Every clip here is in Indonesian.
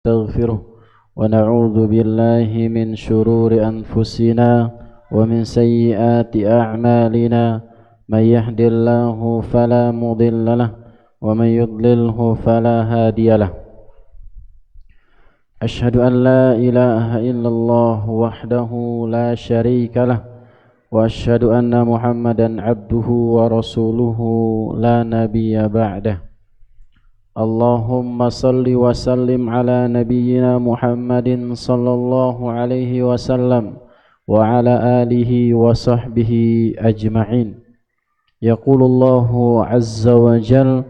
نستغفره ونعوذ بالله من شرور أنفسنا ومن سيئات أعمالنا من يهد الله فلا مضل له ومن يضلله فلا هادي له أشهد أن لا إله إلا الله وحده لا شريك له وأشهد أن محمدا عبده ورسوله لا نبي بعده اللهم صل وسلم على نبينا محمد صلى الله عليه وسلم وعلى آله وصحبه أجمعين يقول الله عز وجل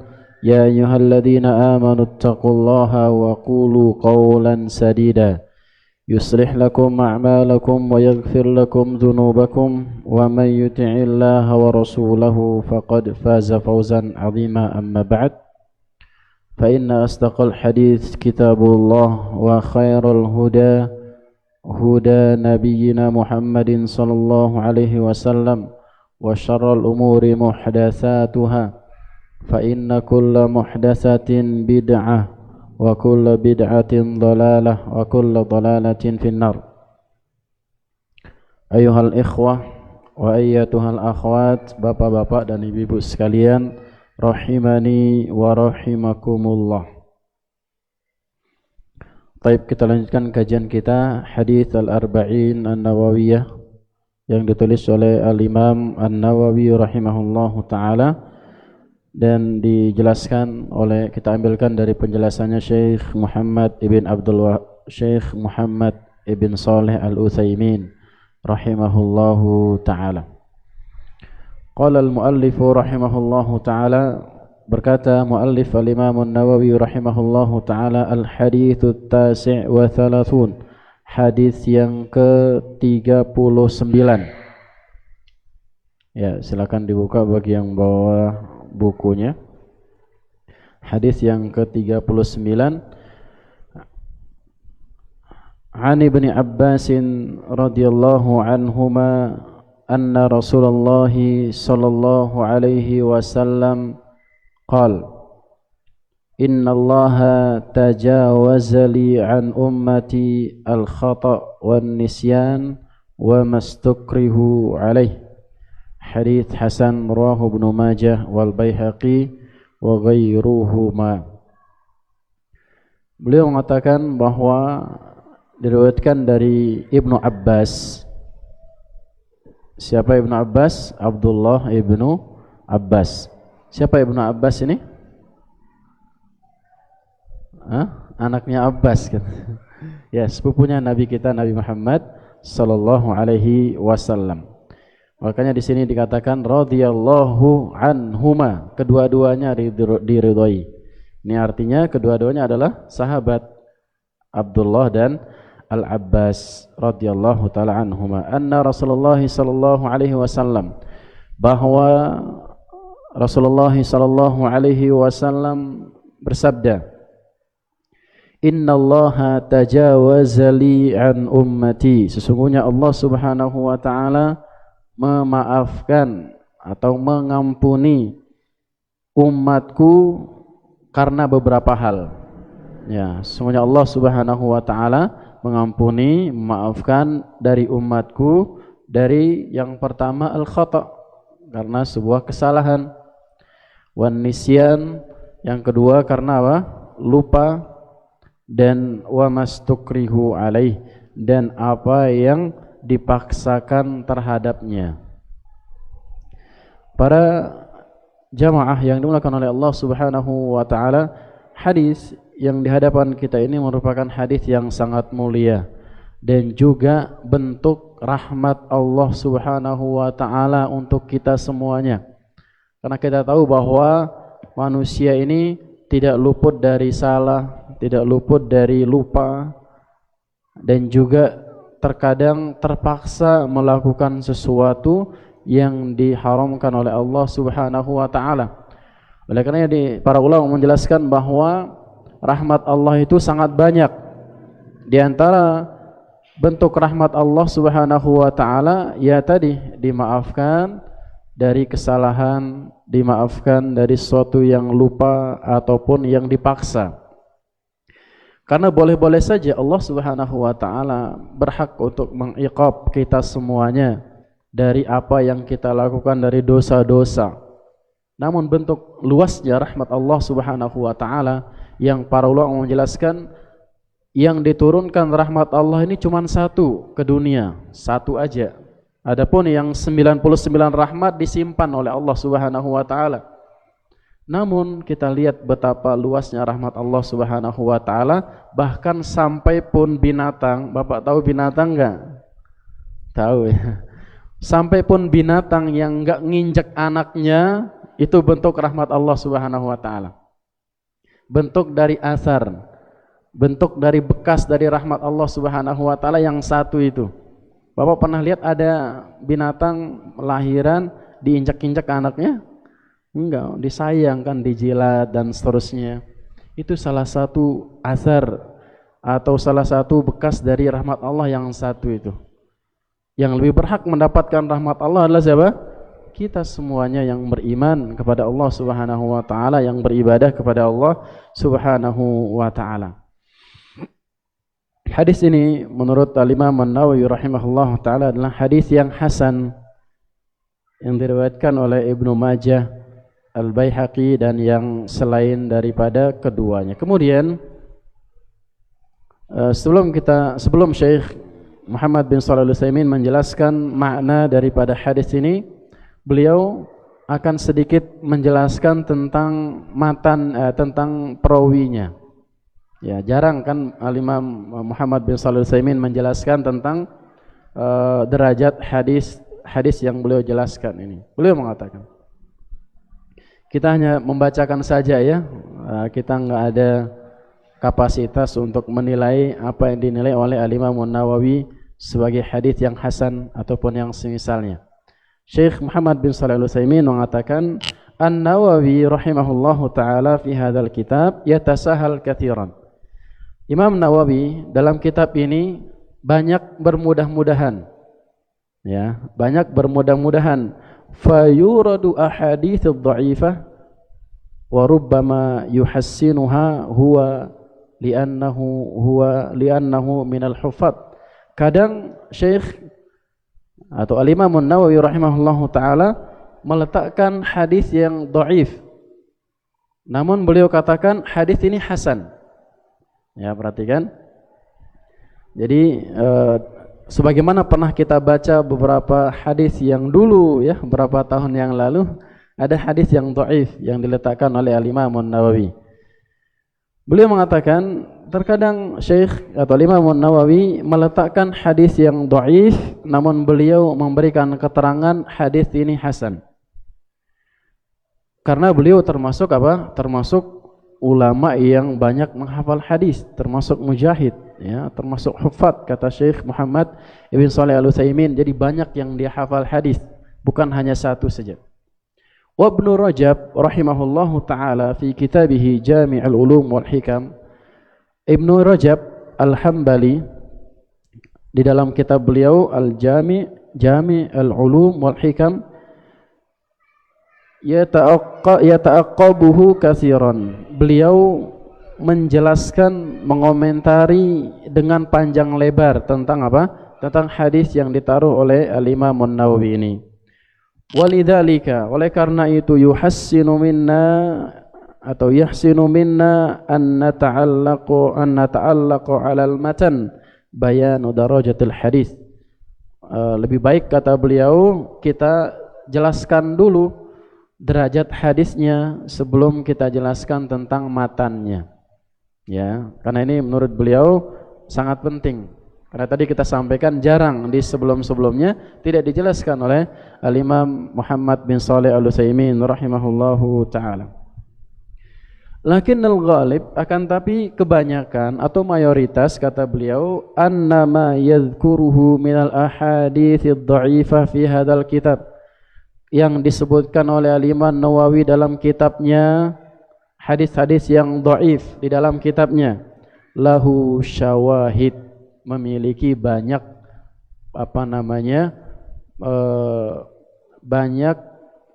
يا أيها الذين آمنوا اتقوا الله وقولوا قولا سديدا يصلح لكم أعمالكم ويغفر لكم ذنوبكم ومن يطع الله ورسوله فقد فاز فوزا عظيما أما بعد فإن أصدق الحديث كتاب الله وخير الهدى هدى نبينا محمد صلى الله عليه وسلم وشر الأمور محدثاتها فإن كل محدثة بدعة وكل بدعة ضلالة وكل ضلالة في النار أيها الإخوة وأيتها الأخوات bapak-bapak dan ibu-ibu sekalian rahimani wa rahimakumullah. Baik, kita lanjutkan kajian kita Hadits Al-Arba'in An-Nawawiyah yang ditulis oleh Al-Imam An-Nawawi rahimahullahu taala dan dijelaskan oleh, kita ambilkan dari penjelasannya Syekh Muhammad ibn Saleh Al-Utsaimin rahimahullahu taala. Qala al-muallif rahimahullahu taala, berkata muallif al-Imam An-Nawawi rahimahullahu taala, al-hadits at-tasi' wa thalathun, hadis yang ke-39. Ya, silakan dibuka bagi yang bawa bukunya. Hadis yang ke-39. An Ibnu Abbas radhiyallahu anhuma anna Rasulullah sallallahu alaihi wasallam qala inna Allaha tajawaza li an ummati al-khata' wan nisyan wa mastukrihu alaih. Hadits hasan rawahu Ibnu Majah wal Baihaqi wa ghairuhuma. Beliau mengatakan bahwa diriwayatkan dari Ibnu Abbas. Siapa Ibnu Abbas? Abdullah Ibnu Abbas. Siapa Ibnu Abbas ini? Anaknya Abbas kan? Ya, sepupunya Nabi kita Nabi Muhammad sallallahu alaihi wasallam. Makanya di sini dikatakan radhiyallahu anhuma, kedua-duanya diridhoi. Ini artinya kedua-duanya adalah sahabat, Abdullah dan Al-Abbas radhiyallahu taala anhuma. Anna Rasulullah sallallahu alaihi wasallam, bahwa Rasulullah sallallahu alaihi wasallam bersabda, innallaha tajawaza li an ummati, sesungguhnya Allah Subhanahu wa taala memaafkan atau mengampuni umatku karena beberapa hal. Ya, sesungguhnya Allah Subhanahu wa taala mengampuni, memaafkan dari umatku dari yang pertama al-khata', karena sebuah kesalahan, wan nisyan, yang kedua karena apa? Lupa, dan wa mastukrihu alaih, dan apa yang dipaksakan terhadapnya. Para jamaah yang dimuliakan oleh Allah Subhanahu wa taala, hadis yang di hadapan kita ini merupakan hadis yang sangat mulia dan juga bentuk rahmat Allah Subhanahu wa taala untuk kita semuanya. Karena kita tahu bahwa manusia ini tidak luput dari salah, tidak luput dari lupa, dan juga terkadang terpaksa melakukan sesuatu yang diharamkan oleh Allah Subhanahu wa taala. Oleh karena para ulama menjelaskan bahwa rahmat Allah itu sangat banyak. Di antara bentuk rahmat Allah Subhanahu wa taala ya tadi dimaafkan dari kesalahan, dimaafkan dari sesuatu yang lupa ataupun yang dipaksa. Karena boleh-boleh saja Allah Subhanahu wa taala berhak untuk mengiqab kita semuanya dari apa yang kita lakukan dari dosa-dosa. Namun bentuk luasnya rahmat Allah Subhanahu wa taala yang para ulama menjelaskan, yang diturunkan rahmat Allah ini cuma satu ke dunia, satu aja. Adapun yang 99 rahmat disimpan oleh Allah Subhanahu wa taala. Namun kita lihat betapa luasnya rahmat Allah Subhanahu wa taala, bahkan sampai pun binatang. Bapak tahu binatang enggak? Tahu ya. Sampai pun binatang yang enggak nginjek anaknya itu bentuk rahmat Allah Subhanahu wa taala. Bentuk dari asar, bentuk dari bekas dari rahmat Allah Subhanahu wa taala yang satu itu. Bapak pernah lihat ada binatang lahiran diinjak-injak anaknya? Enggak, disayangkan, dijilat dan seterusnya. Itu salah satu asar atau salah satu bekas dari rahmat Allah yang satu itu. Yang lebih berhak mendapatkan rahmat Allah adalah siapa? Kita semuanya yang beriman kepada Allah Subhanahu wa taala, yang beribadah kepada Allah Subhanahu wa taala. Hadis ini menurut Al-Imam An-Nawawi rahimahullah taala adalah hadis yang hasan, yang diriwayatkan oleh Ibnu Majah, Al-Baihaqi dan yang selain daripada keduanya. Kemudian sebelum Syekh Muhammad bin Shalih Al-Utsaimin menjelaskan makna daripada hadis ini, beliau akan sedikit menjelaskan tentang tentang perawinya. Ya, jarang kan Al-Imam Muhammad bin Shalih Al-Utsaimin menjelaskan tentang derajat hadis yang beliau jelaskan ini. Beliau mengatakan, kita hanya membacakan saja ya, kita nggak ada kapasitas untuk menilai apa yang dinilai oleh Al-Imam An-Nawawi sebagai hadis yang hasan ataupun yang semisalnya. Syekh Muhammad bin Shalih Al-Utsaimin mengatakan, An-Nawawi rahimahullahu taala fi hadzal kitab yatasahal katsiran. Imam Nawawi dalam kitab ini banyak bermudah-mudahan. Ya, banyak bermudah-mudahan. Fayuradu ahadits dha'ifah wa rubbama yuhassinuha huwa li'annahu minal hufad. Kadang Syekh atau Al-Imam An-Nawawi rahimahullahu taala meletakkan hadis yang dhaif, namun beliau katakan hadis ini hasan. Ya, perhatikan. Jadi sebagaimana pernah kita baca beberapa hadis yang dulu ya, beberapa tahun yang lalu, ada hadis yang dhaif yang diletakkan oleh Al-Imam An-Nawawi. Beliau mengatakan terkadang Syekh atau Imam An-Nawawi meletakkan hadis yang dhaif, namun beliau memberikan keterangan hadis ini hasan. Karena beliau termasuk apa? Termasuk ulama yang banyak menghafal hadis, termasuk mujahid ya, termasuk hufad kata Syekh Muhammad bin Shalih Al-Utsaimin. Jadi banyak yang dia hafal hadis, bukan hanya satu saja. Wa Ibnu Rajab rahimahullahu taala fi kitabih Jami'ul Ulum wal Hikam, Ibnu Rajab Al-Hambali di dalam kitab beliau Jami'ul Ulum wal Hikam yata'aqqabuhu katsiran. Beliau menjelaskan, mengomentari dengan panjang lebar tentang apa? Tentang hadis yang ditaruh oleh Al-Imam An-Nawawi ini. Walidzalika, oleh karena itu yuhassinu minna atau yahsinu minna an nata'allaqu 'ala al-matan bayanu darajatil hadis. Lebih baik kata beliau kita jelaskan dulu derajat hadisnya sebelum kita jelaskan tentang matannya. Ya, karena ini menurut beliau sangat penting. Karena tadi kita sampaikan jarang di sebelum-sebelumnya tidak dijelaskan oleh Al-Imam Muhammad bin Shalih Al-Utsaimin rahimahullahu taala. Lakinnal ghalib, akan tapi kebanyakan atau mayoritas kata beliau, annama yadhkuruhu minal ahaditsidh dha'ifah fi hadzal kitab, yang disebutkan oleh Al-Imam Nawawi dalam kitabnya, hadis-hadis yang dhaif di dalam kitabnya, lahu syawahid, memiliki banyak banyak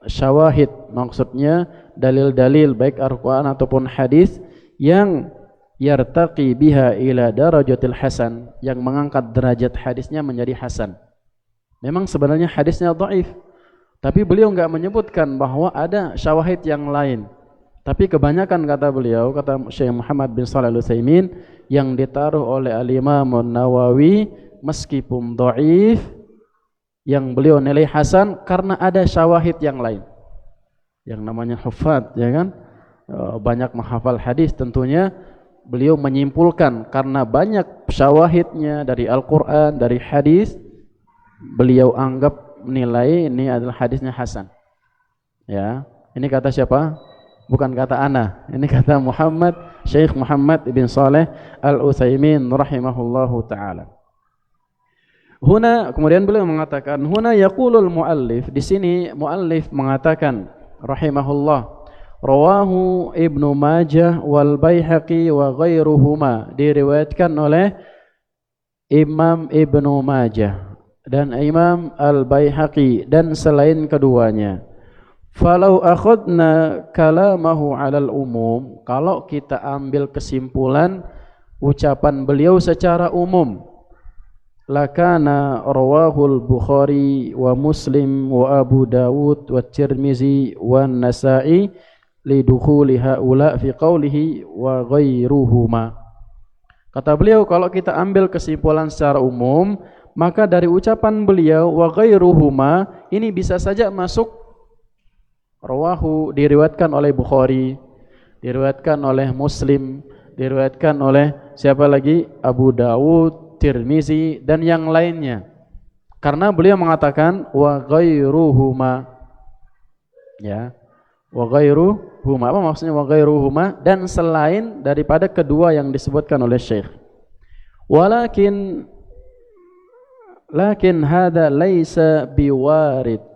syawahid, maksudnya dalil-dalil baik Al-Quran ataupun hadis yang yartaqi biha ila darajatil hasan, yang mengangkat derajat hadisnya menjadi hasan. Memang sebenarnya hadisnya dhaif, tapi beliau enggak menyebutkan bahwa ada syawahid yang lain. Tapi kebanyakan kata beliau, kata Syekh Muhammad bin Shalih Al-Utsaimin, yang ditaruh oleh Al-Imam An-Nawawi meskipun dhaif, yang beliau nilai hasan karena ada syawahid yang lain. Yang namanya hufad, ya kan? Banyak menghafal hadis, tentunya beliau menyimpulkan karena banyak syawahidnya dari Al-Qur'an, dari hadis, beliau anggap nilai ini adalah hadisnya hasan. Ya, ini kata siapa? Bukan kata ana, ini kata Syekh Muhammad bin Shalih Al-Utsaimin rahimahullahu taala. Huna, kemudian beliau mengatakan, huna yaqulul muallif, di sini muallif mengatakan rahimahullah, rawahu Ibnu Majah wal Baihaqi wa ghairuhuma, diriwayatkan oleh Imam Ibnu Majah dan Imam Al-Baihaqi dan selain keduanya. Falau akhadna kalamahu 'alal umum, kalau kita ambil kesimpulan ucapan beliau secara umum, lakana rawahul Bukhari wa Muslim wa Abu Dawud wa Tirmizi wa Nasa'i lidukhuli haula fi qawlihi wa ghairuhuma. Kata beliau, kalau kita ambil kesimpulan secara umum, maka dari ucapan beliau wa ghairuhuma ini bisa saja masuk rawahu, diriwayatkan oleh Bukhari, diriwayatkan oleh Muslim, diriwayatkan oleh siapa lagi? Abu Dawud, Tirmizi dan yang lainnya. Karena beliau mengatakan wa ghairuhuma. Ya. Wa ghairuhuma. Apa maksudnya wa ghairuhuma? Dan selain daripada kedua yang disebutkan oleh Syekh. Walakin hada laisa biwarid.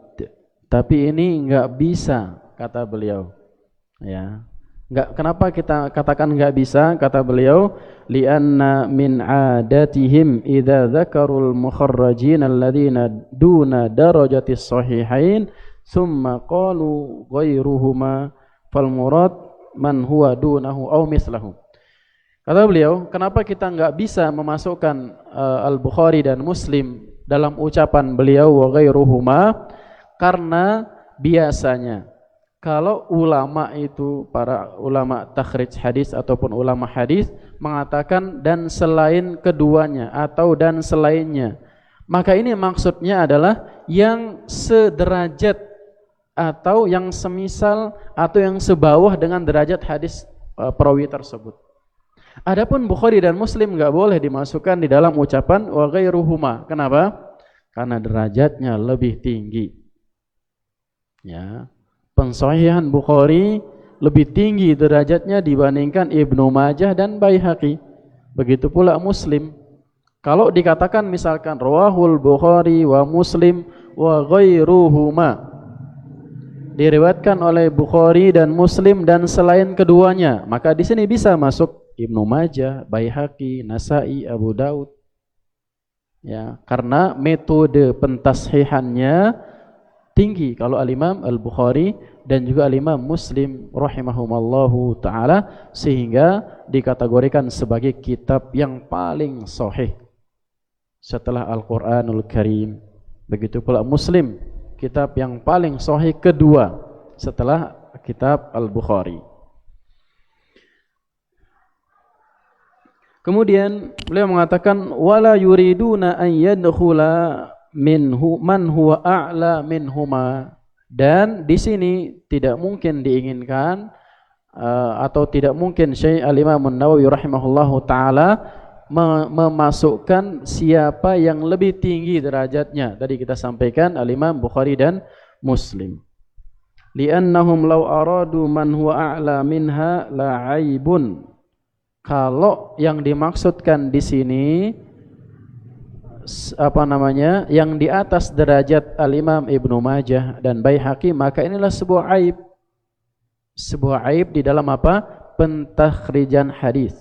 Tapi ini enggak bisa, kata beliau. Ya. Enggak, kenapa kita katakan enggak bisa? Kata beliau, li'anna min 'adatihim idza dzakarul mukharrajin alladziina duna darajatis sahihain tsumma qalu ghairuhuma fal murad man huwa dunahu aw mislahu. Kata beliau, kenapa kita enggak bisa memasukkan Al-Bukhari dan Muslim dalam ucapan beliau wa ghairuhuma? Karena biasanya kalau ulama itu, para ulama takhrij hadis ataupun ulama hadis mengatakan dan selain keduanya atau dan selainnya, maka ini maksudnya adalah yang sederajat atau yang semisal atau yang sebawah dengan derajat hadis perawi tersebut. Adapun Bukhari dan Muslim enggak boleh dimasukkan di dalam ucapan wa ghairuhuma. Kenapa? Karena derajatnya lebih tinggi. Ya, pensahihan Bukhari lebih tinggi derajatnya dibandingkan Ibnu Majah dan Baihaqi. Begitu pula Muslim. Kalau dikatakan misalkan rawahul Bukhari wa Muslim wa ghairuhuma, diriwayatkan oleh Bukhari dan Muslim dan selain keduanya, maka di sini bisa masuk Ibnu Majah, Baihaqi, Nasa'i, Abu Daud. Ya, karena metode pentashihannya tinggi kalau Al-Imam Al-Bukhari dan juga Al-Imam Muslim rahimahumallahu ta'ala, sehingga dikategorikan sebagai kitab yang paling sahih setelah Al-Quranul Karim. Begitu pula Muslim, kitab yang paling sahih kedua setelah kitab Al-Bukhari. Kemudian beliau mengatakan wala yuriduna an yadkhula minhu man huwa a'la minhuma, dan di sini tidak mungkin diinginkan atau tidak mungkin Syekh Al-Imam An-Nawawi rahimahullahu taala memasukkan siapa yang lebih tinggi derajatnya. Tadi kita sampaikan Al-Imam Bukhari dan Muslim. Li'annahum law aradu man huwa a'la minha la 'aibun. Kalau yang dimaksudkan di sini yang di atas derajat Al-Imam Ibnu Majah dan Baihaqi, maka inilah sebuah aib. Sebuah aib di dalam apa? Pentakhrijan hadis.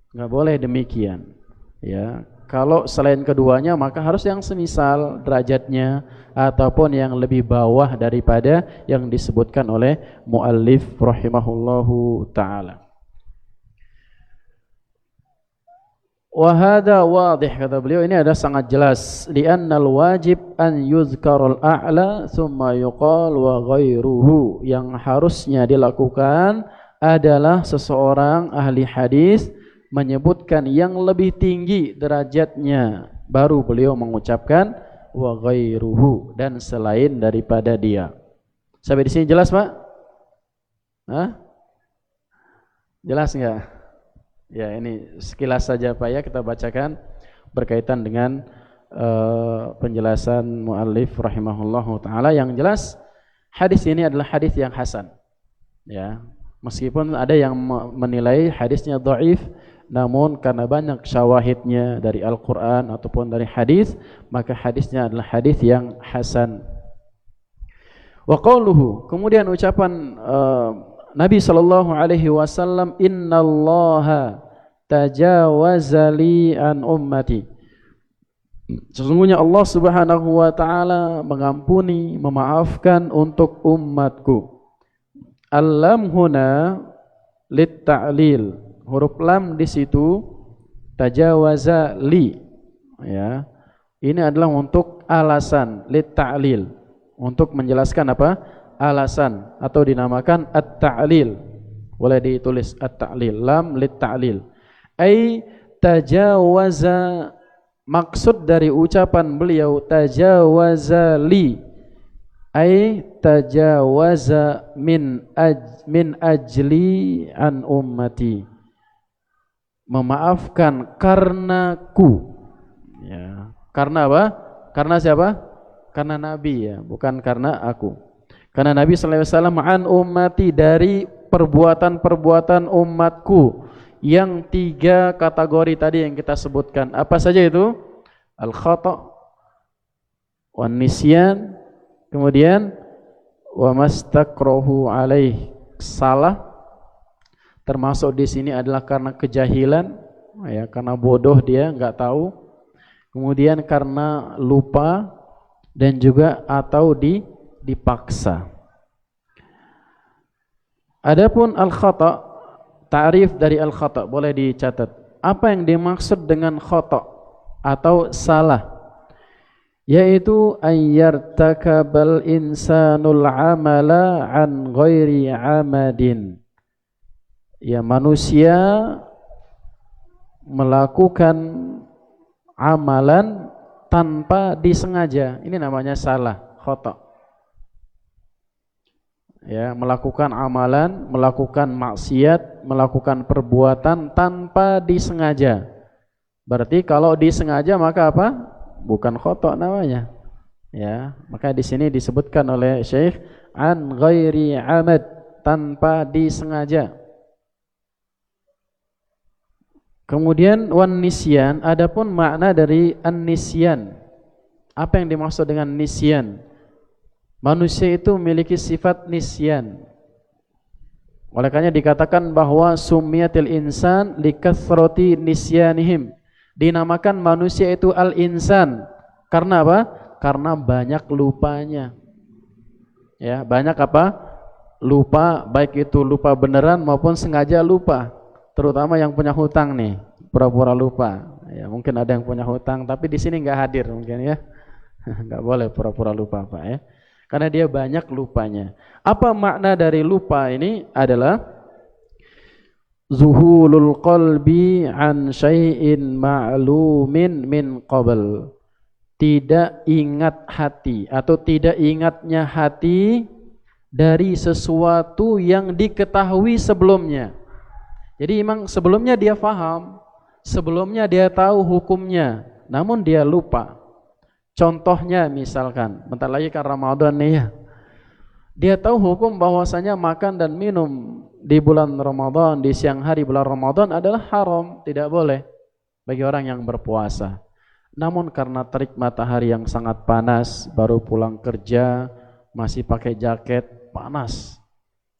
Enggak boleh demikian. Ya, kalau selain keduanya maka harus yang semisal derajatnya ataupun yang lebih bawah daripada yang disebutkan oleh muallif rahimahullahu taala. Wa hadza wadih, kata beliau, ini ada sangat jelas, li'annal wajib an yuzkarul a'la thumma yuqal wa ghairuhu. Yang harusnya dilakukan adalah seseorang ahli hadis menyebutkan yang lebih tinggi derajatnya, baru beliau mengucapkan wa ghairuhu, dan selain daripada dia. Sampai di sini jelas, Pak? Hah? Jelas enggak? Ya, ini sekilas saja Pak ya kita bacakan berkaitan dengan penjelasan muallif rahimahullahu taala. Yang jelas hadis ini adalah hadis yang hasan. Ya, meskipun ada yang menilai hadisnya dhaif, namun karena banyak syawahidnya dari Al-Qur'an ataupun dari hadis, maka hadisnya adalah hadis yang hasan. Wa qauluhu, kemudian ucapan Nabi sallallahu alaihi wasallam, innallaha tajawaza li an ummati. Sesungguhnya Allah Subhanahu wa taala mengampuni, memaafkan untuk umatku. Al-lam huna lit ta'lil. Huruf lam di situ tajawaza li, ya. Ini adalah untuk alasan, lit ta'lil. Untuk menjelaskan apa? Alasan, atau dinamakan at-ta'lil. Boleh ditulis at-ta'lil, lam lit ta'lil. Ai tajawaza, maksud dari ucapan beliau tajawaza li, ai tajawaza min ajli an ummati, memaafkan karenaku. Ya, karena apa? Karena siapa? Karena Nabi, ya, bukan karena aku. Karena Nabi sallallahu alaihi wasallam an ummati, dari perbuatan-perbuatan umatku yang 3 kategori tadi yang kita sebutkan. Apa saja itu? Al-khata' wan nisyan, kemudian wa mastakrohu alaih, salah, termasuk di sini adalah karena kejahilan, ya, karena bodoh dia enggak tahu. Kemudian karena lupa, dan juga atau dipaksa. Adapun al-khata', ta'rif dari al-khata' boleh dicatat. Apa yang dimaksud dengan khata' atau salah? Yaitu ayyartakabal insanul amala an ghairi amadin. Ya, manusia melakukan amalan tanpa disengaja. Ini namanya salah, khata'. Ya, melakukan amalan, melakukan maksiat, melakukan perbuatan tanpa disengaja. Berarti kalau disengaja maka apa? Bukan khata' namanya. Ya, maka di sini disebutkan oleh Syekh an ghairi amad, tanpa disengaja. Kemudian wan nisyan, adapun makna dari an-nisyan. Apa yang dimaksud dengan nisyan? Manusia itu memiliki sifat nisyan. Oleh karena dikatakan bahwa summiyatil insan likathrati nisyanihim. Dinamakan manusia itu al-insan. Karena apa? Karena banyak lupanya. Ya, banyak apa? Lupa, baik itu lupa beneran maupun sengaja lupa. Terutama yang punya hutang nih, pura-pura lupa. Ya, mungkin ada yang punya hutang tapi di sini enggak hadir mungkin ya. Enggak boleh pura-pura lupa, Pak ya. Karena dia banyak lupanya. Apa makna dari lupa ini? Adalah zuhulul qalbi an syai'in ma'lumin min qabl. Tidak ingat hati atau tidak ingatnya hati dari sesuatu yang diketahui sebelumnya. Jadi memang sebelumnya dia faham, sebelumnya dia tahu hukumnya, namun dia lupa. Contohnya misalkan, bentar lagi kan Ramadan nih ya. Dia tahu hukum bahwasanya makan dan minum di bulan Ramadan, di siang hari bulan Ramadan adalah haram, tidak boleh bagi orang yang berpuasa. Namun karena terik matahari yang sangat panas, baru pulang kerja, masih pakai jaket, panas.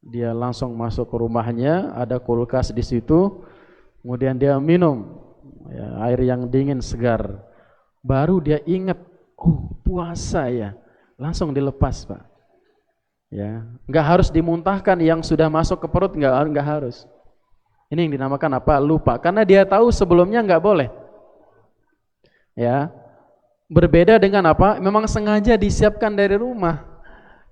Dia langsung masuk ke rumahnya, ada kulkas di situ, kemudian dia minum ya, air yang dingin segar. Baru dia ingat, oh puasa ya, langsung dilepas Pak. Ya, nggak harus dimuntahkan yang sudah masuk ke perut, nggak harus. Ini yang dinamakan apa? Lupa. Karena dia tahu sebelumnya nggak boleh. Ya. Berbeda dengan apa? Memang sengaja disiapkan dari rumah.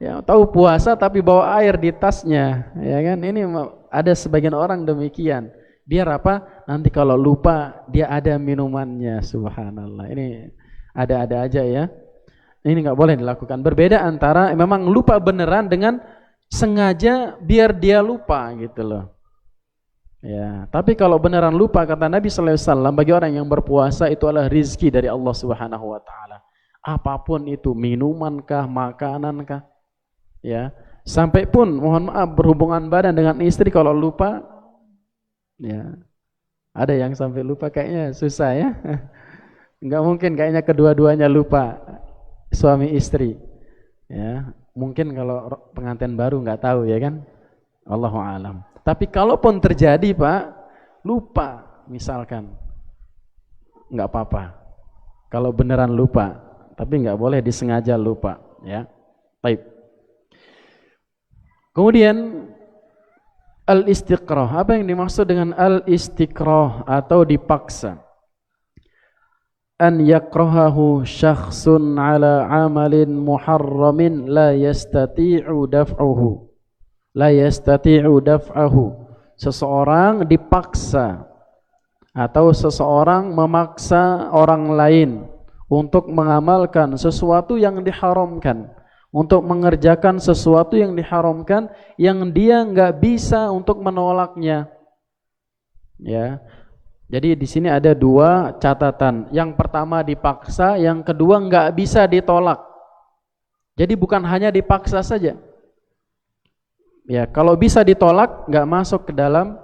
Ya, tahu puasa tapi bawa air di tasnya, ya kan? Ini ada sebagian orang demikian. Biar apa? Nanti kalau lupa dia ada minumannya. Subhanallah. Ini ada-ada aja ya. Ini nggak boleh dilakukan. Berbeda antara memang lupa beneran dengan sengaja biar dia lupa gitu loh. Ya, tapi kalau beneran lupa, kata Nabi sallallahu alaihi wasallam, bagi orang yang berpuasa itu adalah rizki dari Allah Subhanahu wa taala. Apapun itu, minumankah, makanankah, ya. Sampai pun mohon maaf berhubungan badan dengan istri kalau lupa, ya. Ada yang sampai lupa, kayaknya susah ya. Enggak mungkin kayaknya kedua-duanya lupa, suami istri. Ya, mungkin kalau pengantin baru enggak tahu ya kan. Allahu a'lam. Tapi kalaupun terjadi Pak, lupa misalkan, enggak apa-apa. Kalau beneran lupa, tapi enggak boleh disengaja lupa, ya. Baik. Kemudian al-istiqrah. Apa yang dimaksud dengan al-istiqrah atau dipaksa? An yakrahahu syakhsun ala amalin muharramin la yastati'u daf'uhu. La yastati'u daf'ahu. Seseorang dipaksa atau seseorang memaksa orang lain untuk mengamalkan sesuatu yang diharamkan, untuk mengerjakan sesuatu yang diharamkan yang dia enggak bisa untuk menolaknya. Ya. Jadi di sini ada dua catatan. Yang pertama dipaksa, yang kedua enggak bisa ditolak. Jadi bukan hanya dipaksa saja. Ya, kalau bisa ditolak nggak masuk ke dalam,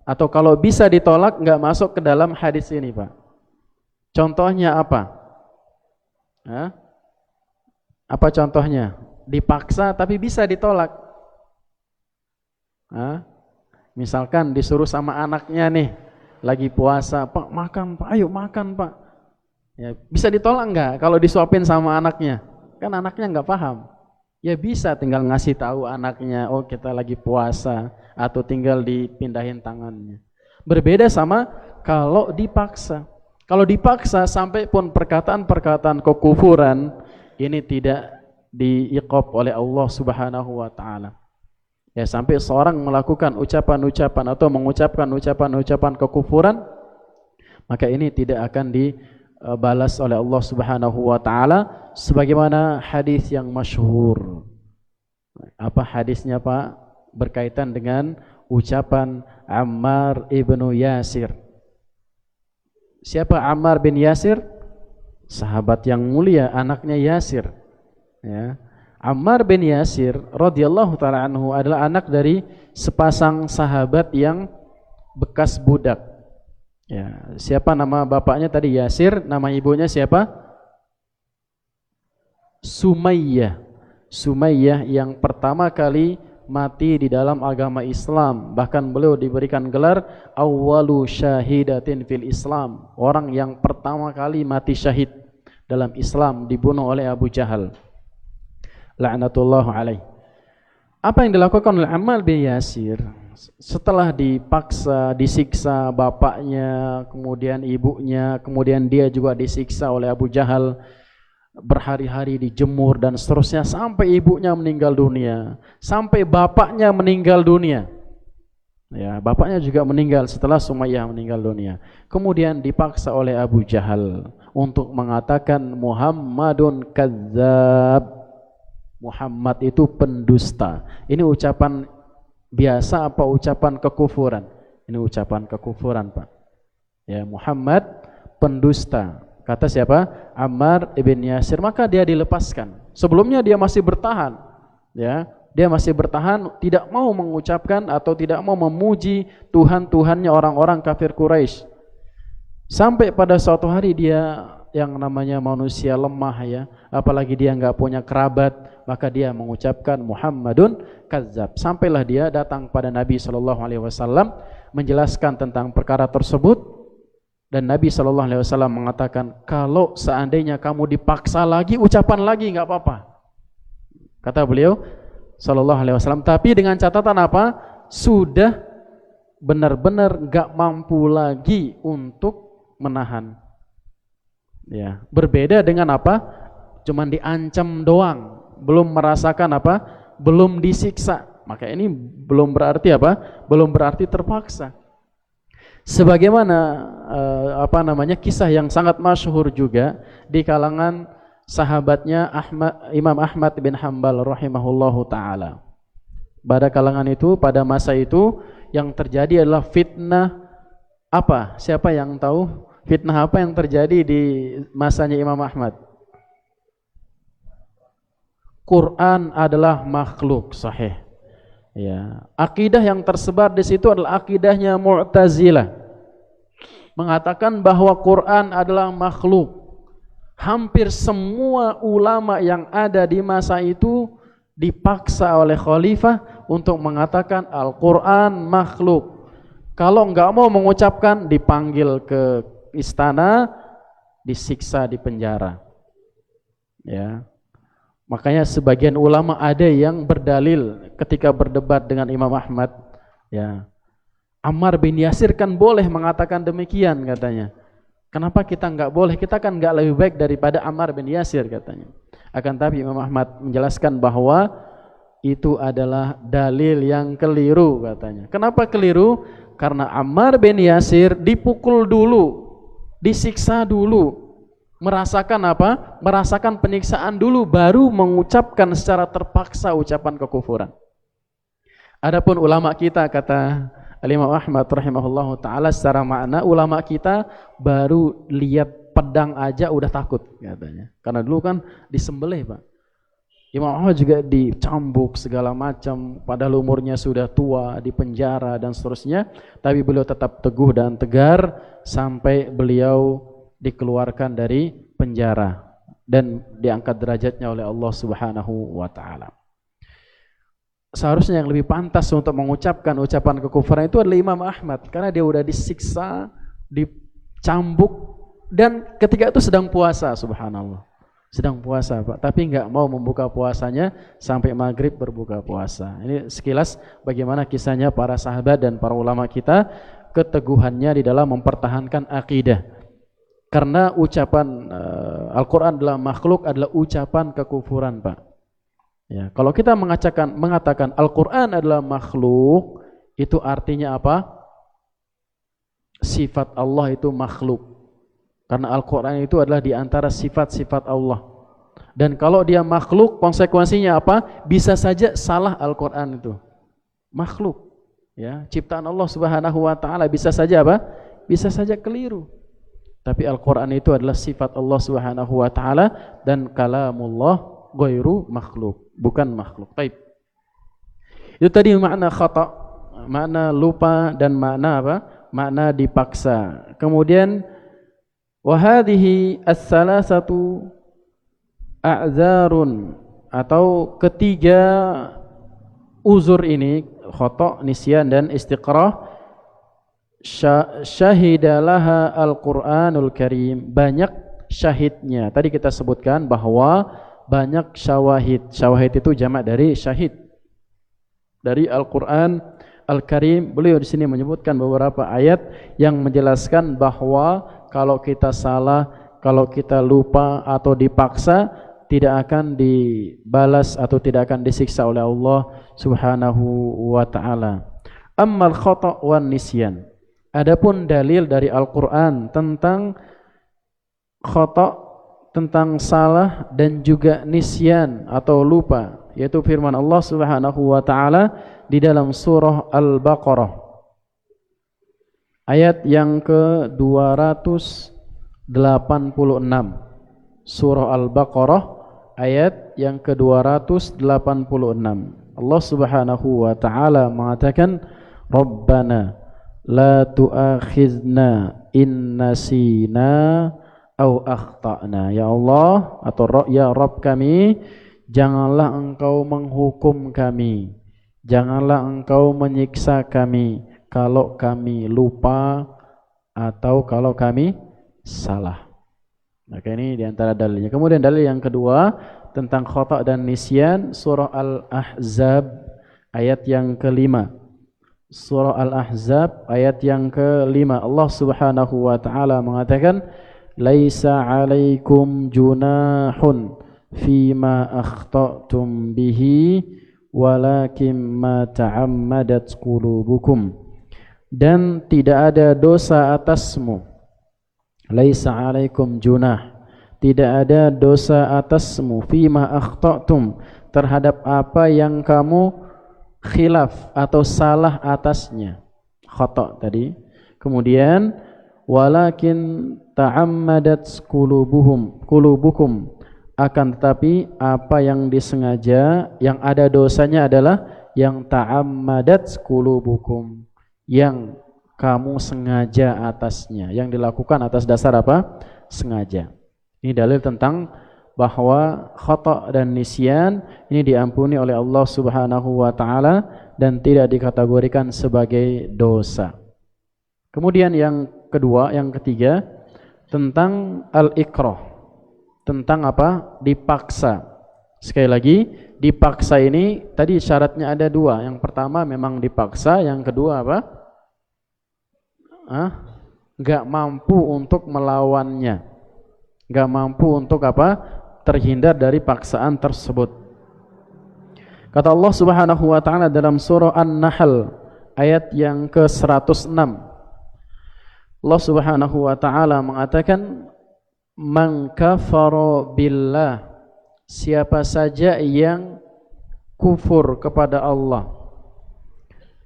atau kalau bisa ditolak nggak masuk ke dalam hadis ini, Pak. Contohnya apa? Hah? Apa contohnya? Dipaksa tapi bisa ditolak. Hah? Misalkan disuruh sama anaknya nih, lagi puasa, Pak makan, Pak, ayo makan, Pak. Ya, bisa ditolak nggak kalau disuapin sama anaknya? Kan anaknya nggak paham. Ya bisa, tinggal ngasih tahu anaknya, oh kita lagi puasa, atau tinggal dipindahin tangannya. Berbeda sama kalau dipaksa. Kalau dipaksa sampai pun perkataan-perkataan kekufuran ini tidak diiqab oleh Allah Subhanahu wa taala. Ya, sampai seorang melakukan ucapan-ucapan atau mengucapkan ucapan-ucapan kekufuran, maka ini tidak akan dibalas oleh Allah Subhanahu wa taala sebagaimana hadis yang masyhur. Apa hadisnya, Pak? Berkaitan dengan ucapan Ammar ibnu Yasir. Siapa Ammar bin Yasir? Sahabat yang mulia, anaknya Yasir. Ya. Ammar bin Yasir radhiyallahu taala anhu adalah anak dari sepasang sahabat yang bekas budak. Ya, siapa nama bapaknya tadi? Yasir, nama ibunya siapa? Sumayyah. Sumayyah yang pertama kali mati di dalam agama Islam. Bahkan beliau diberikan gelar awwalu syahidatin fil Islam, orang yang pertama kali mati syahid dalam Islam, dibunuh oleh Abu Jahal la'natullah alaih. Apa yang dilakukan oleh Ammar bin Yasir setelah dipaksa, disiksa bapaknya, kemudian ibunya, kemudian dia juga disiksa oleh Abu Jahal, berhari-hari dijemur dan seterusnya, sampai ibunya meninggal dunia, sampai bapaknya meninggal dunia. Ya, bapaknya juga meninggal setelah Sumayyah meninggal dunia. Kemudian dipaksa oleh Abu Jahal untuk mengatakan Muhammadun kadzdzab. Muhammad itu pendusta. Ini ucapan biasa apa ucapan kekufuran? Ini ucapan kekufuran, Pak. Ya, Muhammad pendusta. Kata siapa? Ammar ibn Yasir. Maka dia dilepaskan. Sebelumnya dia masih bertahan. Ya, dia masih bertahan, tidak mau mengucapkan atau tidak mau memuji Tuhan-Tuhannya orang-orang kafir Quraisy. Sampai pada suatu hari dia yang namanya manusia lemah ya, apalagi dia enggak punya kerabat, maka dia mengucapkan Muhammadun kadzdzab. Sampailah dia datang pada Nabi sallallahu alaihi wasallam menjelaskan tentang perkara tersebut, dan Nabi sallallahu alaihi wasallam mengatakan, kalau seandainya kamu dipaksa lagi, ucapan lagi enggak apa-apa. Kata beliau sallallahu alaihi wasallam, tapi dengan catatan apa? Sudah benar-benar enggak mampu lagi untuk menahan. Ya, berbeda dengan apa? Cuman diancam doang, belum merasakan apa? Belum disiksa. Maka ini belum berarti apa? Belum berarti terpaksa. Sebagaimana kisah yang sangat masyhur juga di kalangan sahabatnya Imam Ahmad bin Hanbal rahimahullahu taala. Pada kalangan itu, pada masa itu yang terjadi adalah fitnah apa? Siapa yang tahu fitnah apa yang terjadi di masanya Imam Ahmad? Quran adalah makhluk, sahih. Ya, akidah yang tersebar di situ adalah akidahnya Mu'tazilah. Mengatakan bahwa Quran adalah makhluk. Hampir semua ulama yang ada di masa itu dipaksa oleh khalifah untuk mengatakan Al-Quran makhluk. Kalau enggak mau mengucapkan, dipanggil ke istana, disiksa di penjara. Ya. Makanya sebagian ulama ada yang berdalil ketika berdebat dengan Imam Ahmad, ya, Ammar bin Yasir kan boleh mengatakan demikian katanya. Kenapa kita enggak boleh? Kita kan enggak lebih baik daripada Ammar bin Yasir katanya. Akan tapi Imam Ahmad menjelaskan bahwa itu adalah dalil yang keliru katanya. Kenapa keliru? Karena Ammar bin Yasir dipukul dulu, disiksa dulu. Merasakan apa? Merasakan penyiksaan dulu baru mengucapkan secara terpaksa ucapan kekufuran. Adapun ulama kita, kata Imam Ahmad rahimahullahu taala, secara makna ulama kita baru lihat pedang aja udah takut katanya. Karena dulu kan disembelih, Pak. Imam Ahmad juga dicambuk segala macam, padahal umurnya sudah tua, di penjara dan seterusnya, tapi beliau tetap teguh dan tegar sampai beliau dikeluarkan dari penjara dan diangkat derajatnya oleh Allah Subhanahu wa taala. Seharusnya yang lebih pantas untuk mengucapkan ucapan kekufuran itu adalah Imam Ahmad, karena dia udah disiksa, dicambuk, dan ketika itu sedang puasa, subhanallah. Sedang puasa, Pak, tapi enggak mau membuka puasanya sampai maghrib berbuka puasa. Ini sekilas bagaimana kisahnya para sahabat dan para ulama kita, keteguhannya di dalam mempertahankan akidah. Karena ucapan Al-Quran adalah makhluk adalah ucapan kekufuran, Pak. Ya, kalau kita mengatakan Al-Quran adalah makhluk, itu artinya apa? Sifat Allah itu makhluk. Karena Al-Quran itu adalah diantara sifat-sifat Allah. Dan kalau dia makhluk, konsekuensinya apa? Bisa saja salah Al-Quran itu. Makhluk. Ya, ciptaan Allah Subhanahu wa taala bisa saja apa? Bisa saja keliru. Tapi Al-Quran itu adalah sifat Allah Subhanahu wa ta'ala dan kalamullah ghairu makhluk, bukan makhluk. Baik. Itu tadi makna khata', makna lupa, dan makna apa? Makna dipaksa. Kemudian wa hadhihi as-salasatu a'zarun, atau ketiga uzur ini, khata', nisyan, dan istiqrah, syahidalaha Al-Quranul Karim, banyak syahidnya. Tadi kita sebutkan bahwa banyak syawahid. Syawahid itu jamak dari syahid. Dari Al-Quran Al-Karim, beliau di sini menyebutkan beberapa ayat yang menjelaskan bahwa kalau kita salah, kalau kita lupa atau dipaksa, tidak akan dibalas atau tidak akan disiksa oleh Allah Subhanahu wa ta'ala. Ammal khata' wan nisyan. Adapun dalil dari Al-Quran tentang khata', tentang salah, dan juga nisyan atau lupa, yaitu firman Allah Subhanahu wa ta'ala di dalam surah Al-Baqarah ayat yang ke-286. Surah Al-Baqarah ayat yang ke-286. Allah Subhanahu wa ta'ala mengatakan, Rabbana la tu'akhizna in nasina au akhtana. Ya Allah, atau ya Rabb kami, janganlah engkau menghukum kami, janganlah engkau menyiksa kami kalau kami lupa atau kalau kami salah. Maka ini diantara dalilnya. Kemudian dalil yang kedua tentang khata' dan nisyan, surah Al-Ahzab ayat yang ke-5. Surah Al-Ahzab ayat yang ke-5, Allah Subhanahu wa ta'ala mengatakan, laisa 'alaikum junahun fima akhta'tum bihi walakin ma ta'ammadat qulubukum. Dan tidak ada dosa atasmu, laisa 'alaikum junah, tidak ada dosa atasmu fima akhta'tum, terhadap apa yang kamu khilaf atau salah atasnya, khata' tadi. Kemudian walakin ta'ammadat qulubukum, akan tetapi apa yang disengaja, yang ada dosanya adalah yang ta'ammadat qulubukum, yang kamu sengaja atasnya, yang dilakukan atas dasar apa? Sengaja. Ini dalil tentang bahwa khata' dan nisyan ini diampuni oleh Allah Subhanahu wa taala dan tidak dikategorikan sebagai dosa. Kemudian yang kedua, yang ketiga, tentang al-ikrah. Tentang apa? Dipaksa. Sekali lagi, dipaksa ini tadi syaratnya ada dua. Yang pertama memang dipaksa, yang kedua apa? Enggak mampu untuk melawannya. Enggak mampu untuk apa? Terhindar dari paksaan tersebut. Kata Allah Subhanahu wa taala dalam surah An-Nahl ayat yang ke-106. Allah Subhanahu wa taala mengatakan, "Man kafara billah", siapa saja yang kufur kepada Allah,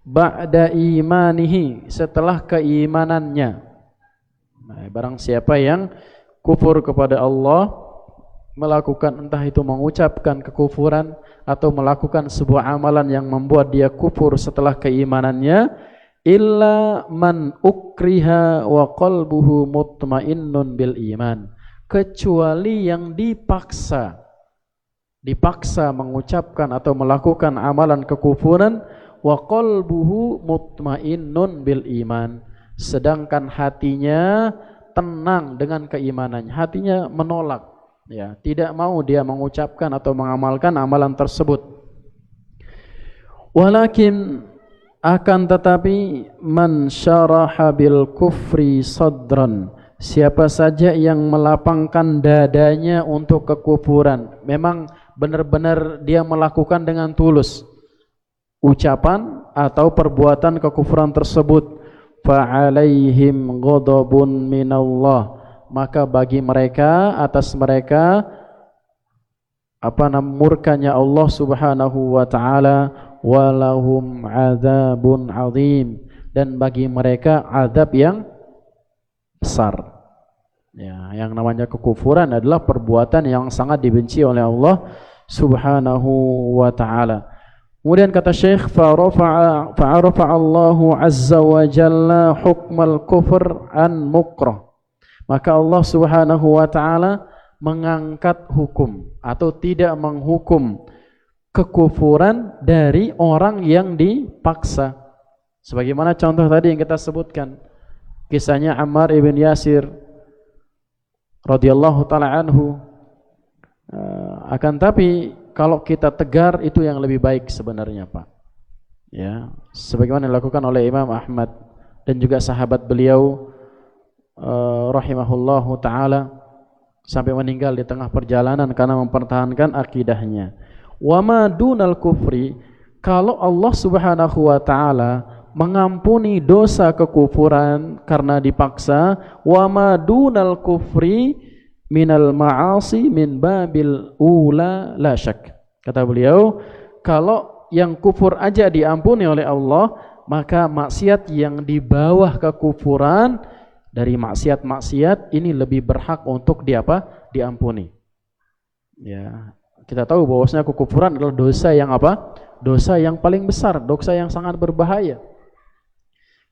ba'da imanihi, setelah keimanannya. Nah, barang siapa yang kufur kepada Allah, melakukan entah itu mengucapkan kekufuran atau melakukan sebuah amalan yang membuat dia kufur setelah keimanannya, illa man ukriha wa qalbuhu mutmainnun bil iman, kecuali yang dipaksa mengucapkan atau melakukan amalan kekufuran, wa qalbuhu mutmainnun bil iman, sedangkan hatinya tenang dengan keimanannya, hatinya menolak, ya, tidak mau dia mengucapkan atau mengamalkan amalan tersebut. Walakin, akan tetapi, man syaraha bil kufri sadran, siapa saja yang melapangkan dadanya untuk kekufuran, memang benar-benar dia melakukan dengan tulus ucapan atau perbuatan kekufuran tersebut, fa'alaihim ghadabun minallah, maka bagi mereka, atas mereka murkanya Allah Subhanahu wa taala, walahum adzabun azim, dan bagi mereka azab yang besar. Ya, yang namanya kekufuran adalah perbuatan yang sangat dibenci oleh Allah Subhanahu wa taala. Kemudian kata Syekh, fa'arafa Allahu azza wa jalla hukmal kufr an mukrah, maka Allah Subhanahu wa taala mengangkat hukum atau tidak menghukum kekufuran dari orang yang dipaksa. Sebagaimana contoh tadi yang kita sebutkan, kisahnya Ammar ibn Yasir radhiyallahu taala anhu. Akan tapi kalau kita tegar itu yang lebih baik sebenarnya, Pak. Ya, sebagaimana dilakukan oleh Imam Ahmad dan juga sahabat beliau rahimahullahu taala sampai meninggal di tengah perjalanan karena mempertahankan akidahnya. Wa ma dunal kufri, kalau Allah Subhanahu wa taala mengampuni dosa kekufuran karena dipaksa, wa ma dunal kufri minal ma'asi min babil ula la syak. Kata beliau, kalau yang kufur aja diampuni oleh Allah, maka maksiat yang di bawah kekufuran dari maksiat-maksiat ini lebih berhak untuk diampuni. Ya, kita tahu bahwasanya kekufuran adalah dosa yang dosa yang paling besar, dosa yang sangat berbahaya.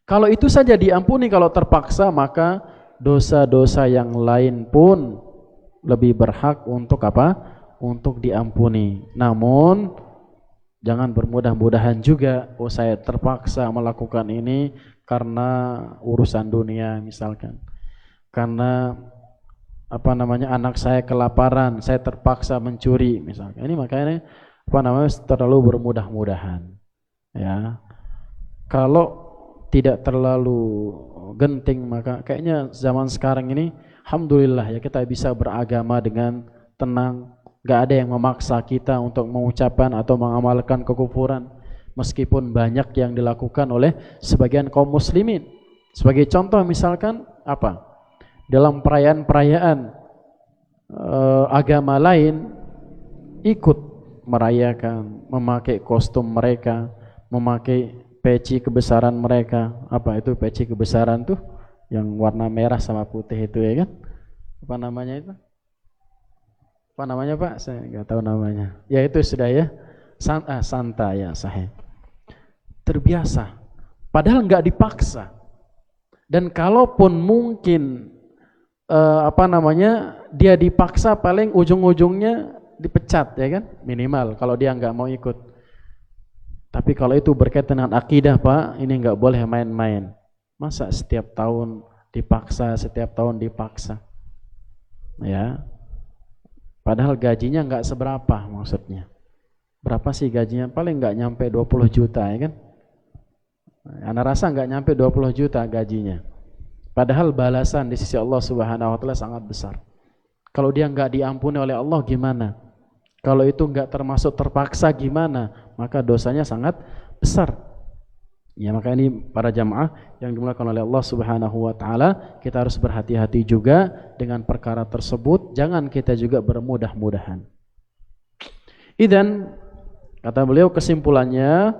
Kalau itu saja diampuni kalau terpaksa, maka dosa-dosa yang lain pun lebih berhak untuk untuk diampuni. Namun jangan bermudah-mudahan juga, saya terpaksa melakukan ini karena urusan dunia misalkan. Karena anak saya kelaparan, saya terpaksa mencuri misalkan. Ini makanya terlalu bermudah-mudahan. Ya. Kalau tidak terlalu genting, maka kayaknya zaman sekarang ini Alhamdulillah ya, kita bisa beragama dengan tenang, gak ada yang memaksa kita untuk mengucapkan atau mengamalkan kekufuran, meskipun banyak yang dilakukan oleh sebagian kaum muslimin. Sebagai contoh misalkan apa? Dalam perayaan-perayaan agama lain ikut merayakan, memakai kostum mereka, memakai peci kebesaran mereka. Apa itu peci kebesaran tuh? Yang warna merah sama putih itu ya kan? Apa namanya itu? Apa namanya Pak? Saya nggak tahu namanya. Ya itu sudah ya. Santa ya sahih. Terbiasa. Padahal nggak dipaksa. Dan kalaupun mungkin dia dipaksa, paling ujung-ujungnya dipecat ya kan? Minimal kalau dia nggak mau ikut. Tapi kalau itu berkaitan dengan akidah Pak, ini nggak boleh main-main. Masa setiap tahun dipaksa, ya. Padahal gajinya nggak seberapa maksudnya. Berapa sih gajinya? Paling nggak nyampe 20 juta ya kan? Ana rasa nggak nyampe 20 juta gajinya. Padahal balasan di sisi Allah Subhanahu wa taala sangat besar. Kalau dia nggak diampuni oleh Allah gimana? Kalau itu nggak termasuk terpaksa gimana? Maka dosanya sangat besar. Ya, maka ini para jamaah yang dimuliakan oleh Allah Subhanahu wa taala, kita harus berhati-hati juga dengan perkara tersebut, jangan kita juga bermudah-mudahan. Idzan kata beliau, kesimpulannya,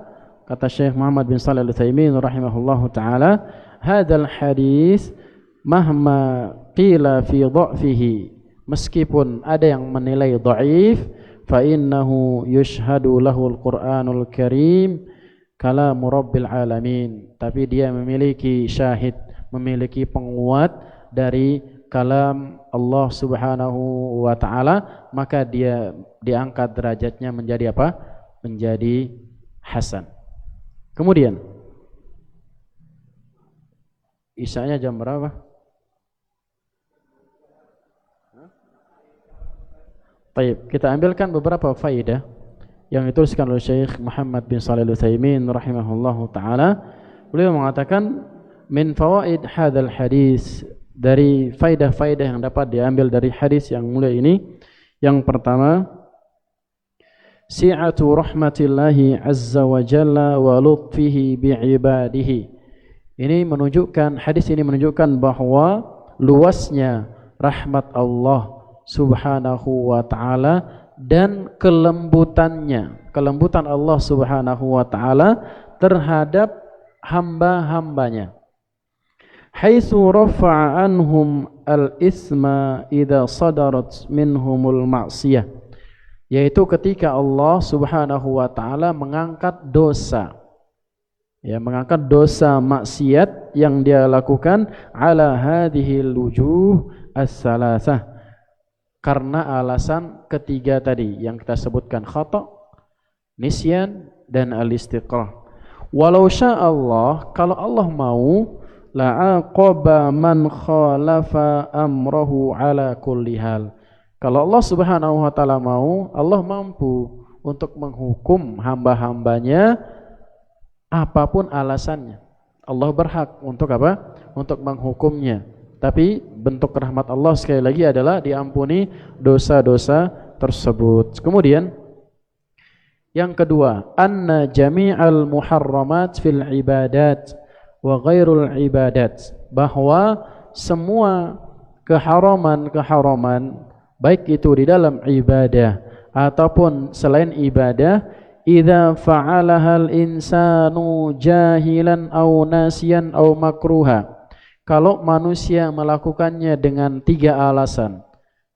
kata Syekh Muhammad bin Shalih Al-Utsaimin rahimahullahu taala, hadzal hadis mahma qila fi dha'fihi, meskipun ada yang menilai dhaif, fa innahu yushhadu lahu al-Qur'anul Karim kalamu Rabbil Alamin, tapi dia memiliki syahid, memiliki penguat dari kalam Allah Subhanahu wa taala, maka dia diangkat derajatnya menjadi apa? Menjadi hasan. Kemudian Isyanya jam berapa? Baik, kita ambilkan beberapa faedah yang dituliskan oleh Syekh Muhammad bin Shalih Al-Utsaimin rahimahullahu taala. Beliau mengatakan min fawaid hadzal hadis, dari faedah-faedah yang dapat diambil dari hadis yang mulia ini. Yang pertama, si'atu rahmatillahi azza wa jalla wa lutfihi bi'ibadihi. Hadis ini menunjukkan bahwa luasnya rahmat Allah Subhanahu wa taala dan kelembutan Allah Subhanahu wa taala terhadap hamba-hambanya. Haitsu rafa'a anhum al-isma idza sadarat minhumul ma'siyah, yaitu ketika Allah Subhanahu wa taala mengangkat dosa, ya, mengangkat dosa maksiat yang dia lakukan ala hadhil wujuh as-salasah, karena alasan ketiga tadi yang kita sebutkan, khata', nisyan, dan al-istiqrah. Walau sya'allah, kalau Allah mau, la'aqaba man khalafa amrahu ala kulli hal. Kalau Allah Subhanahu wa taala mau, Allah mampu untuk menghukum hamba-hambanya apapun alasannya. Allah berhak untuk apa? Untuk menghukumnya. Tapi bentuk rahmat Allah sekali lagi adalah diampuni dosa-dosa tersebut. Kemudian yang kedua, anna jami'al muharramat fil ibadat wa ghairul ibadat, bahwa semua keharaman-keharaman baik itu di dalam ibadah ataupun selain ibadah, idza fa'alahal insanu jahilan aw nasiyan aw makruha, kalau manusia melakukannya dengan 3 alasan,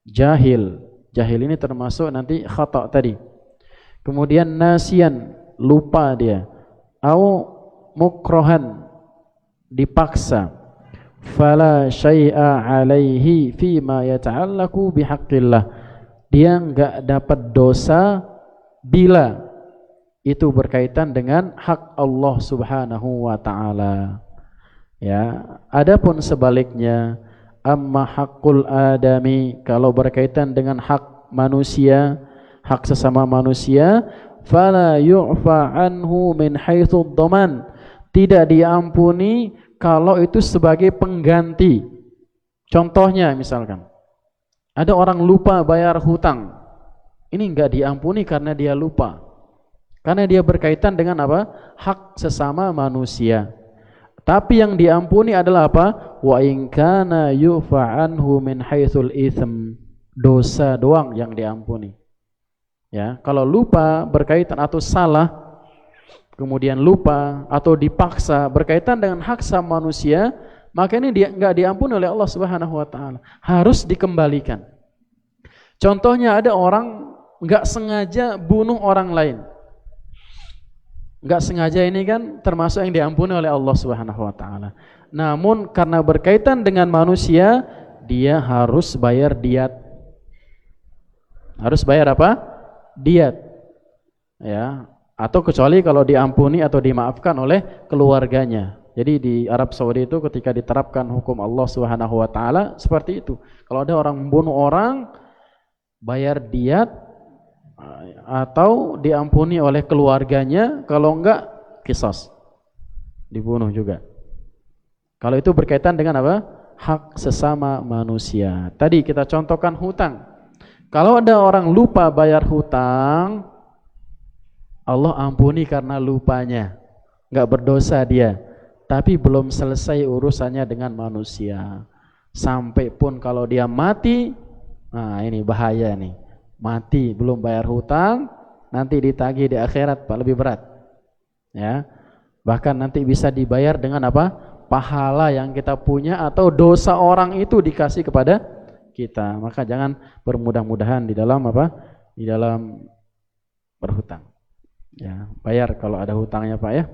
jahil ini termasuk nanti khata' tadi, kemudian nasian, lupa dia, au mukrohan, dipaksa, fala syai'a alaihi fima yata'allaku bihaqqillah, dia enggak dapat dosa bila itu berkaitan dengan hak Allah Subhanahu wa taala. Ya, adapun sebaliknya, amma haqqul adami, kalau berkaitan dengan hak manusia, hak sesama manusia, fala yu'fa anhu min haitsu dhaman, tidak diampuni kalau itu sebagai pengganti Contohnya misalkan, ada orang lupa bayar hutang. Ini enggak diampuni karena dia lupa. Karena dia berkaitan dengan apa? Hak sesama manusia. Tapi yang diampuni adalah apa? Wa in kana yufa anhu min haitsul itsm. Dosa doang yang diampuni. Ya, kalau lupa berkaitan atau salah, kemudian lupa atau dipaksa berkaitan dengan hak sama manusia, maka ini dia enggak diampuni oleh Allah Subhanahu wa taala. Harus dikembalikan. Contohnya ada orang enggak sengaja bunuh orang lain. Enggak sengaja ini kan termasuk yang diampuni oleh Allah Subhanahu wa taala. Namun karena berkaitan dengan manusia, dia harus bayar diat. Harus bayar apa? Diat. Ya, atau kecuali kalau diampuni atau dimaafkan oleh keluarganya. Jadi di Arab Saudi itu ketika diterapkan hukum Allah Subhanahu wa taala seperti itu. Kalau ada orang membunuh orang, bayar diat atau diampuni oleh keluarganya, kalau enggak qisas, dibunuh juga. Kalau itu berkaitan dengan apa? Hak sesama manusia. Tadi kita contohkan hutang. Kalau ada orang lupa bayar hutang, Allah ampuni karena lupanya, enggak berdosa dia. Tapi belum selesai urusannya dengan manusia. Sampai pun kalau dia mati, nah ini bahaya nih. Mati belum bayar hutang, nanti ditagih di akhirat Pak, lebih berat. Ya. Bahkan nanti bisa dibayar dengan apa? Pahala yang kita punya atau dosa orang itu dikasih kepada kita. Maka jangan bermudah-mudahan di dalam apa? Di dalam berhutang. Ya, bayar kalau ada hutangnya Pak ya.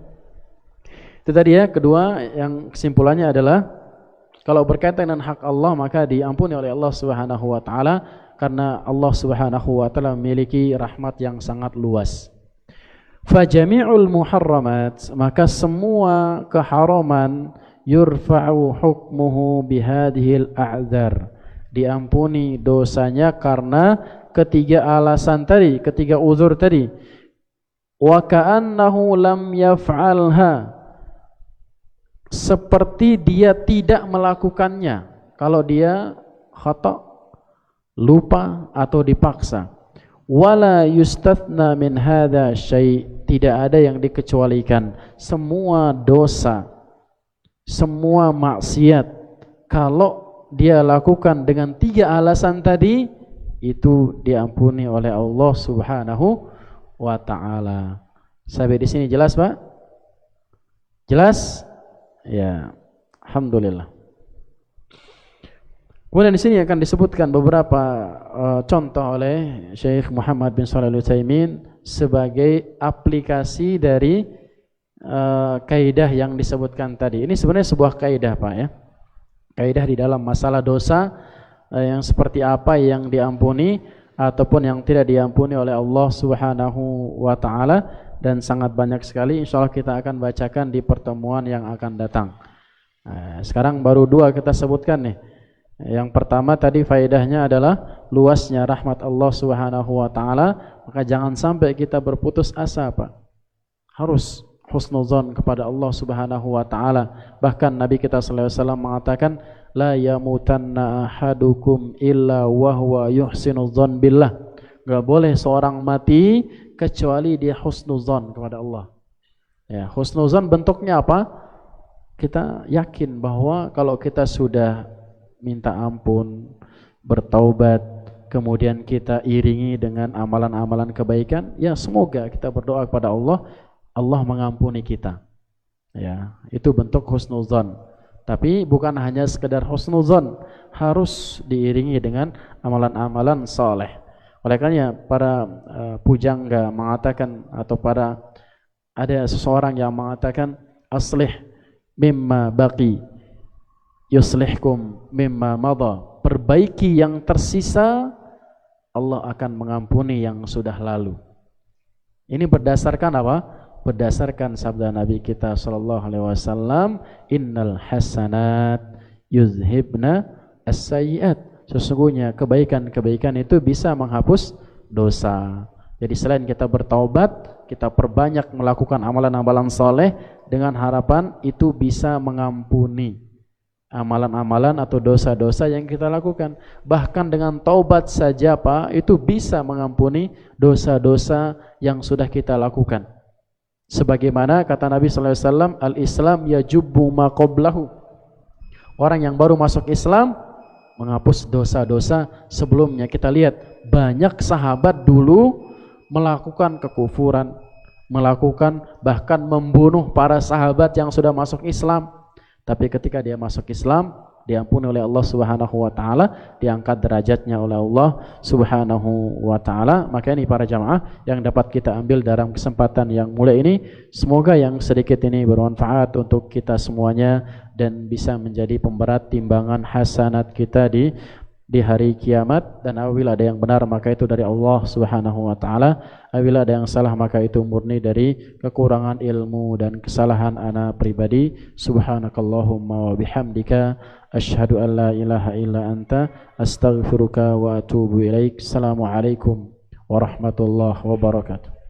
Itu tadi ya. Kedua, yang kesimpulannya adalah kalau berkaitan dengan hak Allah maka diampuni oleh Allah Subhanahu wa taala. Karena Allah Subhanahu wa taala memiliki rahmat yang sangat luas. Fajami'ul muharramat, maka semua keharaman yurfa'u hukmuhu bihadhil a'dzar. Diampuni dosanya karena ketiga alasan tadi, ketiga uzur tadi. Wa ka'annahu lam yaf'alha. Seperti dia tidak melakukannya. Kalau dia khata', lupa atau dipaksa. Wala yustathna min hadza syai', tidak ada yang dikecualikan. Semua dosa, semua maksiat kalau dia lakukan dengan tiga alasan tadi, itu diampuni oleh Allah Subhanahu wa taala. Sampai di sini jelas, Pak? Jelas? Ya, alhamdulillah. Kemudian di sini akan disebutkan beberapa contoh oleh Syekh Muhammad bin Shalih Al-Utsaimin sebagai aplikasi dari kaidah yang disebutkan tadi. Ini sebenarnya sebuah kaidah Pak ya. Kaidah di dalam masalah dosa yang seperti apa yang diampuni ataupun yang tidak diampuni oleh Allah Subhanahu wa taala, dan sangat banyak sekali. Insyaallah kita akan bacakan di pertemuan yang akan datang. Sekarang baru dua kita sebutkan nih. Yang pertama tadi faedahnya adalah luasnya rahmat Allah Subhanahu wa taala, maka jangan sampai kita berputus asa Pak. Harus husnuzan kepada Allah Subhanahu wa taala. Bahkan Nabi kita sallallahu alaihi wasallam mengatakan la yamutanna ahadukum illa wa huwa yuhsinudzan billah. Enggak boleh seorang mati kecuali dia husnuzan kepada Allah. Ya, husnuzan bentuknya apa? Kita yakin bahwa kalau kita sudah minta ampun, bertaubat, kemudian kita iringi dengan amalan-amalan kebaikan, ya semoga kita berdoa kepada Allah, Allah mengampuni kita. Ya, itu bentuk husnuzan. Tapi bukan hanya sekedar husnuzan, harus diiringi dengan amalan-amalan saleh. Oleh karena para pujangga mengatakan, atau ada seseorang yang mengatakan aslih mimma baqi yuslihkum mimma madha, perbaiki yang tersisa, Allah akan mengampuni yang sudah lalu. Ini berdasarkan apa? Berdasarkan sabda Nabi kita sallallahu alaihi wasallam, innal hasanat yuzhibna as-sayyi'at. Sesungguhnya kebaikan-kebaikan itu bisa menghapus dosa. Jadi selain kita bertaubat, kita perbanyak melakukan amalan-amalan soleh dengan harapan itu bisa mengampuni amalan-amalan atau dosa-dosa yang kita lakukan. Bahkan dengan taubat saja Pak, itu bisa mengampuni dosa-dosa yang sudah kita lakukan. Sebagaimana kata Nabi sallallahu alaihi wasallam, al-Islam yajubbu ma qablahu. Orang yang baru masuk Islam menghapus dosa-dosa sebelumnya. Kita lihat banyak sahabat dulu melakukan kekufuran, melakukan bahkan membunuh para sahabat yang sudah masuk Islam. Tapi ketika dia masuk Islam, diampuni oleh Allah Subhanahu wa taala, diangkat derajatnya oleh Allah Subhanahu wa taala. Maka ini para jamaah yang dapat kita ambil dalam kesempatan yang mulia ini, semoga yang sedikit ini bermanfaat untuk kita semuanya dan bisa menjadi pemberat timbangan hasanat kita di hari kiamat. Dan apabila ada yang benar maka itu dari Allah Subhanahu wa taala, apabila ada yang salah maka itu murni dari kekurangan ilmu dan kesalahan ana pribadi. Subhanakallahumma wa bihamdika asyhadu an la ilaha illa anta astaghfiruka wa atubu ilaik. Assalamualaikum warahmatullahi wabarakatuh.